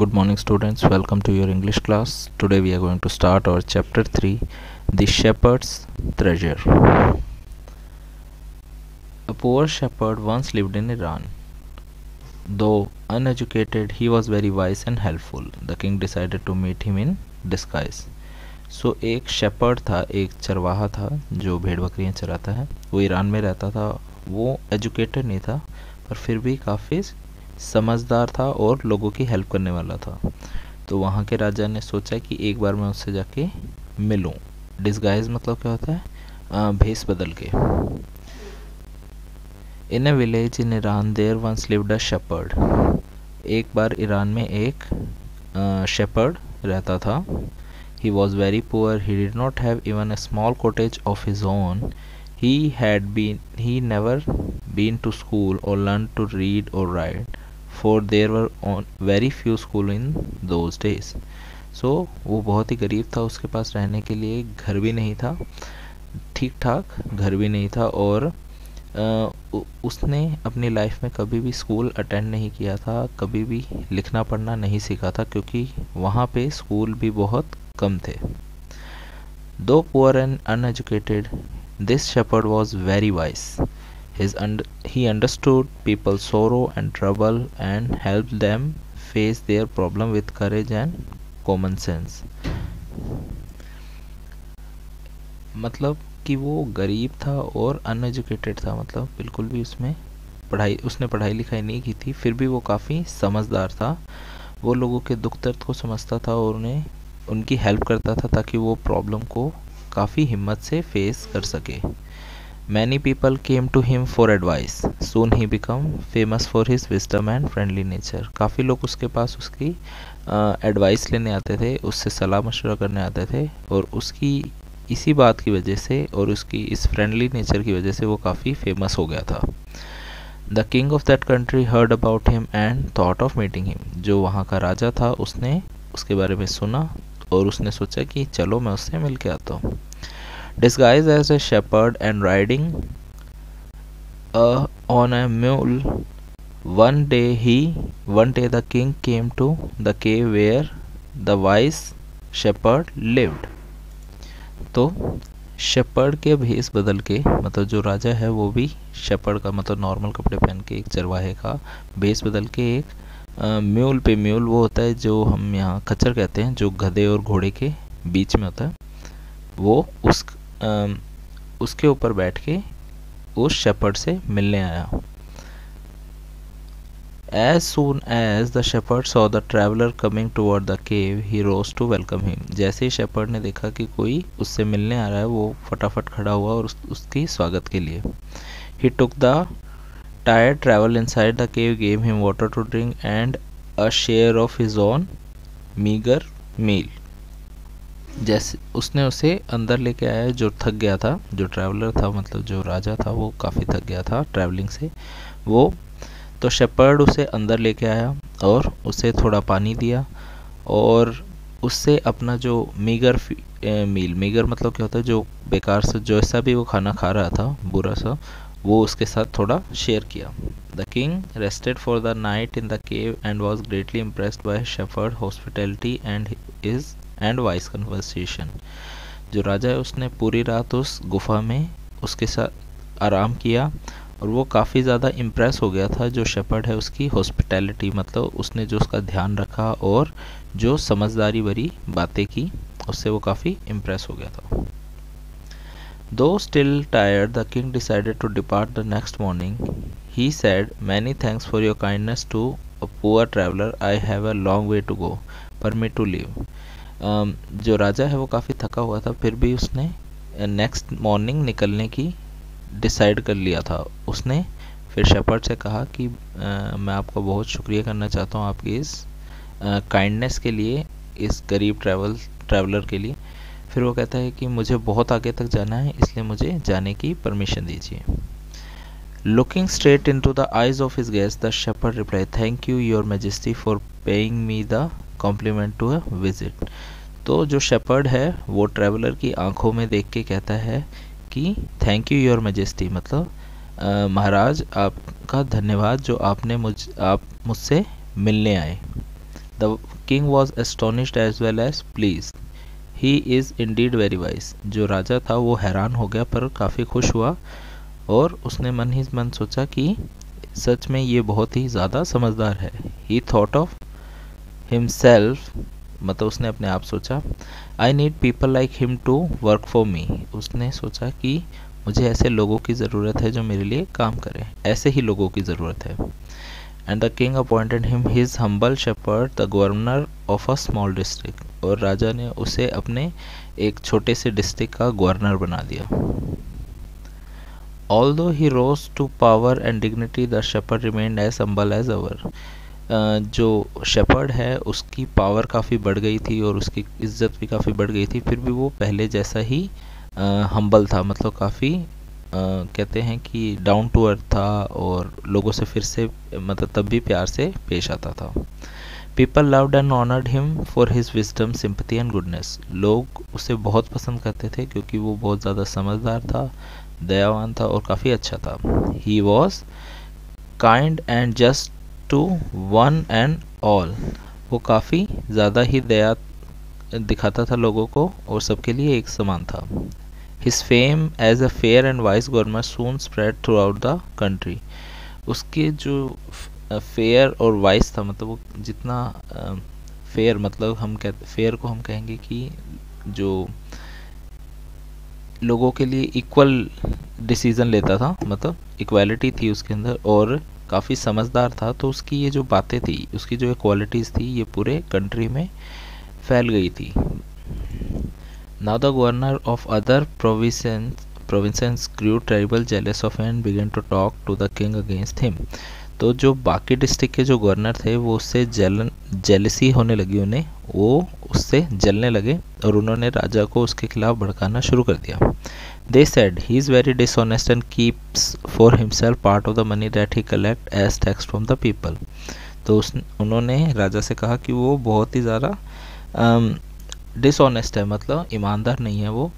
Good morning students, welcome to your English class. Today we are going to start our chapter 3, The Shepherd's Treasure. A poor shepherd once lived in Iran. Though uneducated, he was very wise and helpful. The king decided to meet him in disguise. So एक shepherd था, एक चरवाहा था जो भेड़ बकरियां चराता है. वो ईरान में रहता था. वो एजुकेटेड नहीं था पर फिर भी काफ़ी समझदार था और लोगों की हेल्प करने वाला था. तो वहाँ के राजा ने सोचा कि एक बार मैं उससे जाके मिलूं. डिस्गाइज मतलब क्या होता है? भेस बदल के. In a village in Iran there once lived a shepherd. एक बार ईरान में एक शेपर्ड रहता था. He was very poor. He did not have even a small cottage of his own. He never been to school or learned to read or write, for there were very few school in those days. So वो बहुत ही गरीब था. उसके पास रहने के लिए घर भी नहीं था, ठीक ठाक घर भी नहीं था, और उसने अपनी लाइफ में कभी भी स्कूल अटेंड नहीं किया था, कभी भी लिखना पढ़ना नहीं सीखा था, क्योंकि वहाँ पे स्कूल भी बहुत कम थे. Though poor and uneducated, this shepherd was very wise. He understood people's sorrow and trouble and helped them face their problem with courage and common sense. मतलब कि वो गरीब था और अनएजुकेटेड था, मतलब बिल्कुल भी उसने पढ़ाई लिखाई नहीं की थी, फिर भी वो काफ़ी समझदार था. वो लोगों के दुख दर्द को समझता था और उन्हें उनकी हेल्प करता था ताकि वो प्रॉब्लम को काफ़ी हिम्मत से फेस कर सके. Many people came to him for advice. Soon he become famous for his wisdom and friendly nature. काफ़ी लोग उसके पास उसकी एडवाइस लेने आते थे, उससे सलाह मशवरा करने आते थे, और उसकी इसी बात की वजह से और उसकी इस फ्रेंडली नेचर की वजह से वो काफ़ी फेमस हो गया था. The king of that country heard about him and thought of meeting him. जो वहाँ का राजा था उसने उसके बारे में सुना और उसने सोचा कि चलो मैं उससे मिल के आता हूँ. Disguise as a shepherd and riding on a mule one day the king came to the cave where the wise shepherd lived. तो शेपर्ड के भेस बदल के, मतलब जो राजा है वो भी शेपर्ड का मतलब नॉर्मल कपड़े पहन के, एक चरवाहे का भेस बदल के एक म्यूल पे, म्यूल वो होता है जो हम यहाँ खच्चर कहते हैं, जो गधे और घोड़े के बीच में होता है, वो उसके ऊपर बैठ के उस शेपर्ड से मिलने आया. As soon as the shepherd saw the traveler coming toward the cave, he rose to welcome him. जैसे ही शेपर्ड ने देखा कि कोई उससे मिलने आ रहा है, वो फटाफट खड़ा हुआ और उसकी स्वागत के लिए. He took the tired traveler inside the cave, gave him water to drink and a share of his own meager meal. जैसे उसने उसे अंदर लेके आया जो थक गया था, जो ट्रैवलर था, मतलब जो राजा था वो काफ़ी थक गया था ट्रैवलिंग से. वो तो शेपर्ड उसे अंदर लेके आया और उसे थोड़ा पानी दिया और उससे अपना जो मीगर मील, मीगर मतलब क्या होता है, जो बेकार से जो ऐसा भी वो खाना खा रहा था बुरा सा, वो उसके साथ थोड़ा शेयर किया. The king rested for the night in the cave and was greatly impressed by shepherd hospitality and wise conversation. जो राजा है उसने पूरी रात उस गुफा में उसके साथ आराम किया और वो काफ़ी ज़्यादा इम्प्रेस हो गया था जो शेपर्ड है उसकी हॉस्पिटैलिटी, मतलब उसने जो उसका ध्यान रखा और जो समझदारी भरी बातें की, उससे वो काफ़ी इम्प्रेस हो गया था. Though still tired, the king decided to depart the next morning. He said, "Many thanks for your kindness to a poor traveler. I have a long way to go. Permit to leave." जो राजा है वो काफ़ी थका हुआ था, फिर भी उसने नेक्स्ट मॉर्निंग निकलने की डिसाइड कर लिया था. उसने फिर शेपर्ड से कहा कि मैं आपका बहुत शुक्रिया करना चाहता हूँ आपकी इस काइंडनेस के लिए, इस गरीब ट्रैवलर के लिए. फिर वो कहता है कि मुझे बहुत आगे तक जाना है, इसलिए मुझे जाने की परमिशन दीजिए. Looking straight into the eyes of his guest, the shepherd reply, thank you your majesty for paying me the compliment to a visit. तो जो शेपर्ड है वो ट्रैवलर की आंखों में देख के कहता है कि थैंक यू योर मैजेस्टी, मतलब महाराज आपका धन्यवाद जो आप मुझसे मिलने आए. The king was astonished as well as please, he is indeed very wise. जो राजा था वो हैरान हो गया पर काफ़ी खुश हुआ और उसने मन ही मन सोचा कि सच में ये बहुत ही ज़्यादा समझदार है। ही थॉट ऑफ हिमसेल्फ, मतलब उसने अपने आप सोचा, I need people like him to work for me. उसने सोचा कि मुझे ऐसे लोगों की ज़रूरत है जो मेरे लिए काम करें, ऐसे ही लोगों की ज़रूरत है। And the king appointed him his humble shepherd the governor of a small district, और राजा ने उसे अपने एक छोटे से डिस्ट्रिक्ट का गवर्नर बना दिया। Although he rose to power and dignity, the shepherd remained as humble as ever. जो शेपर्ड है उसकी पावर काफ़ी बढ़ गई थी और उसकी इज्जत भी काफ़ी बढ़ गई थी, फिर भी वो पहले जैसा ही हम्बल था, मतलब काफ़ी कहते हैं कि डाउन टू अर्थ था और लोगों से फिर से मतलब तब भी प्यार से पेश आता था। People loved and honoured him for his wisdom, sympathy and goodness. लोग उसे बहुत पसंद करते थे क्योंकि वो बहुत ज़्यादा समझदार था, दयावान था और काफ़ी अच्छा था। He was kind and just to one and all, वो काफ़ी ज़्यादा ही दया दिखाता था लोगों को और सबके लिए एक समान था। His fame as a fair and wise governor soon spread throughout the country. उसके जो फेयर और वाइज था, मतलब वो जितना फेयर, मतलब हम फेयर को हम कहेंगे कि जो लोगों के लिए इक्वल डिसीज़न लेता था, मतलब इक्वालिटी थी उसके अंदर, और काफ़ी समझदार था, तो उसकी ये जो बातें थी, उसकी जो क्वालिटीज़ थी, ये पूरे कंट्री में फैल गई थी। Now the governor of other provinces grew terrible jealous of and began to talk to the king against him. तो जो बाकी डिस्ट्रिक्ट के जो गवर्नर थे वो उससे जेलसी होने लगी उन्हें, वो उससे जलने लगे और उन्होंने राजा को उसके खिलाफ भड़काना शुरू कर दिया। They said he is very dishonest and keeps for himself part of the money that he collect as tax from the people. तो उन्होंने राजा से कहा कि वो बहुत ही ज़्यादा डिसऑनेस्ट है, मतलब ईमानदार नहीं है वो,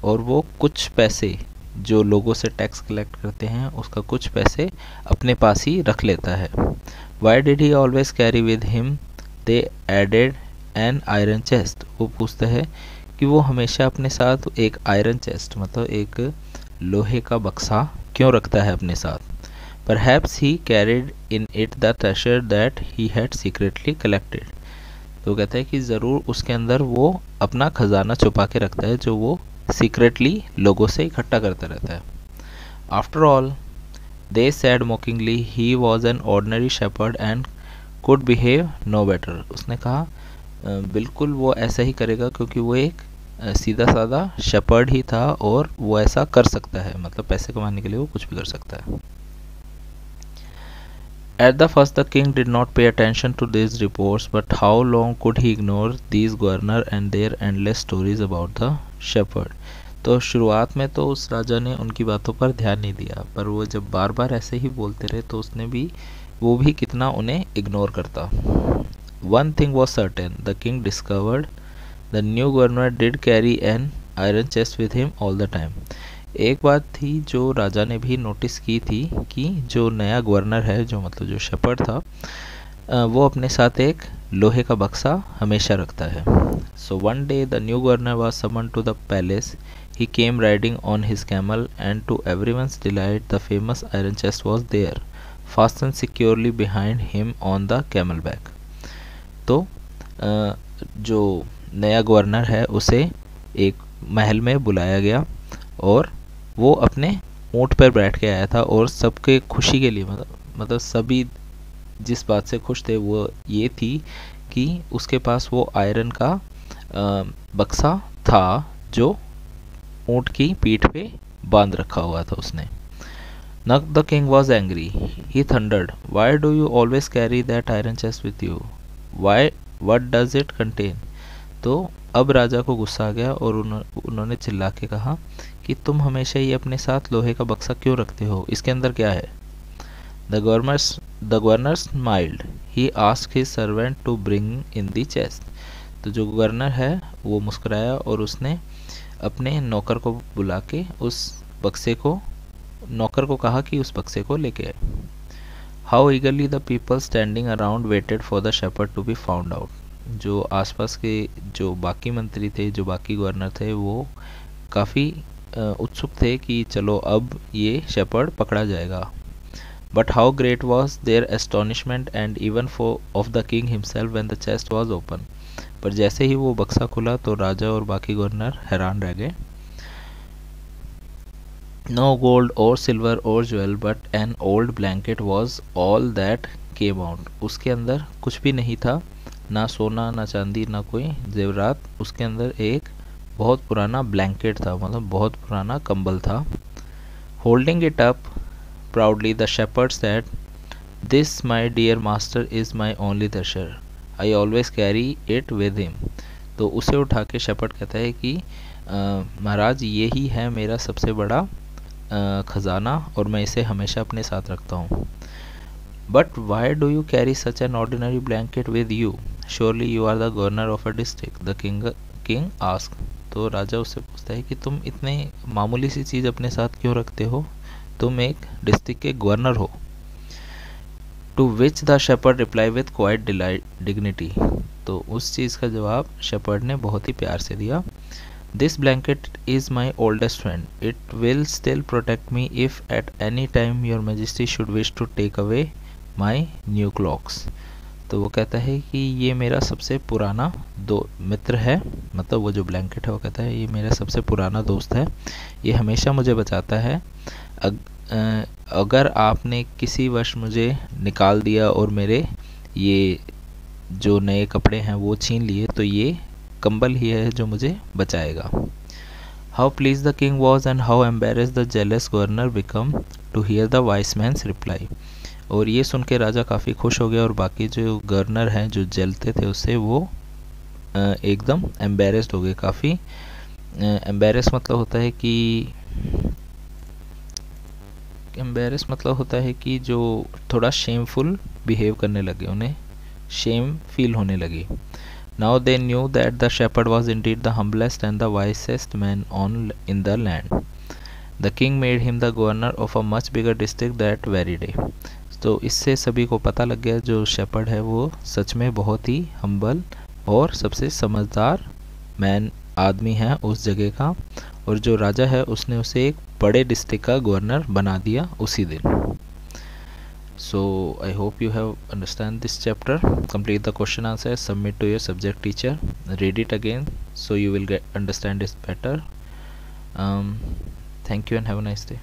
और वो कुछ पैसे जो लोगों से टैक्स कलेक्ट करते हैं उसका कुछ पैसे अपने पास ही रख लेता है। Why did he always carry with him? They added an iron chest. वो पूछते हैं कि वो हमेशा अपने साथ एक आयरन चेस्ट, मतलब एक लोहे का बक्सा क्यों रखता है अपने साथ। Perhaps he carried in it the treasure that he had secretly collected. तो कहता है कि ज़रूर उसके अंदर वो अपना खजाना छुपा के रखता है जो वो सीक्रेटली लोगों से इकट्ठा करता रहता है। After all, they said mockingly, he was an ordinary shepherd and could behave no better. उसने कहा बिल्कुल वो ऐसा ही करेगा क्योंकि वो एक सीधा साधा शेपर्ड ही था और वो ऐसा कर सकता है, मतलब पैसे कमाने के लिए वो कुछ भी कर सकता है। At the first the king did not pay attention to these reports, but how long could he ignore these governor and their endless stories about the shepherd? तो शुरुआत में तो उस राजा ने उनकी बातों पर ध्यान नहीं दिया, पर वो जब बार बार ऐसे ही बोलते रहे तो उसने भी वो भी कितना उन्हें इग्नोर करता। One thing was certain, the king discovered the new governor did carry an iron chest with him all the time. एक बात थी जो राजा ने भी नोटिस की थी कि जो नया गवर्नर है, जो मतलब जो शेपर्ड था, वो अपने साथ एक लोहे का बक्सा हमेशा रखता है। So one day the new governor was summoned to the palace. He came riding on his camel and to everyone's delight the famous iron chest was there, fastened securely behind him on the camel back. तो जो नया governor है उसे एक महल में बुलाया गया और वो अपने ऊँट पर बैठ के आया था और सबके खुशी के लिए, मतलब सभी जिस बात से खुश थे वो ये थी कि उसके पास वो आयरन का बक्सा था जो ऊँट की पीठ पे बांध रखा हुआ था उसने। Now the king was angry. He thundered, "Why do you always carry that iron chest with you? Why? What does it contain?" तो अब राजा को गुस्सा आ गया और उन्होंने चिल्ला के कहा कि तुम हमेशा ही अपने साथ लोहे का बक्सा क्यों रखते हो, इसके अंदर क्या है। The governor smiled. He asked his servant to bring in the chest. तो जो गवर्नर है वो मुस्कुराया और उसने अपने नौकर को बुला के उस बक्से को, नौकर को कहा कि उस बक्से को लेके आए। How eagerly the people standing around waited for the shepherd to be found out. जो आसपास के जो बाकी मंत्री थे, जो बाकी गवर्नर थे, वो काफ़ी उत्सुक थे कि चलो अब ये शेपर्ड पकड़ा जाएगा। But how great was their astonishment and even for of the king himself when the chest was open. पर जैसे ही वो बक्सा खुला तो राजा और बाकी गवर्नर हैरान रह गए। नो गोल्ड और सिल्वर और jewel but an old blanket was all that came out. उसके अंदर कुछ भी नहीं था, ना सोना ना चांदी ना कोई जेवरात, उसके अंदर एक बहुत पुराना ब्लैंकेट था, मतलब बहुत पुराना कंबल था। Holding it up proudly the shepherd said, this my dear master is my only treasure, I always carry it with him. तो उसे उठा के शेपर्ड कहता है कि महाराज ये ही है मेरा सबसे बड़ा ख़जाना और मैं इसे हमेशा अपने साथ रखता हूँ। But why do you carry such an ordinary blanket with you, surely you are the governor of a district, the king ask. तो राजा उससे पूछता है कि तुम इतने मामूली सी चीज़ अपने साथ क्यों रखते हो, तुम एक डिस्ट्रिक्ट के गवर्नर हो। To which the shepherd reply with quite dignity. तो उस चीज़ का जवाब शेपर्ड ने बहुत ही प्यार से दिया। This blanket is my oldest friend, it will still protect me if at any time your majesty should wish to take away my new cloaks. तो वो कहता है कि ये मेरा सबसे पुराना मित्र है, मतलब वो जो ब्लैंकेट है वो कहता है ये मेरा सबसे पुराना दोस्त है, ये हमेशा मुझे बचाता है। अगर आपने किसी वश मुझे निकाल दिया और मेरे ये जो नए कपड़े हैं वो छीन लिए तो ये कंबल ही है जो मुझे बचाएगा। How please the king was and how embarrass the jealous governor become to hear the wise man's reply. और ये सुन के राजा काफ़ी खुश हो गया और बाकी जो गवर्नर हैं जो जलते थे उससे वो एकदम एम्बेरेस्ड हो गए। काफ़ी एम्बेरेस मतलब होता है कि जो थोड़ा शेमफुल बिहेव करने लगे, उन्हें शेम फील होने लगी। Now they knew that the shepherd was indeed the humblest and the wisest man on in the land. The king made him the governor of a much bigger district that very day. तो इससे सभी को पता लग गया जो shepherd है वो सच में बहुत ही हम्बल और सबसे समझदार मैन आदमी है उस जगह का, और जो राजा है उसने उसे एक बड़े डिस्ट्रिक्ट का गवर्नर बना दिया उसी दिन। So I hope you have understand this chapter. Complete the question answer, submit to your subject teacher, read it again so you will get understand this better. Thank you and have a nice day.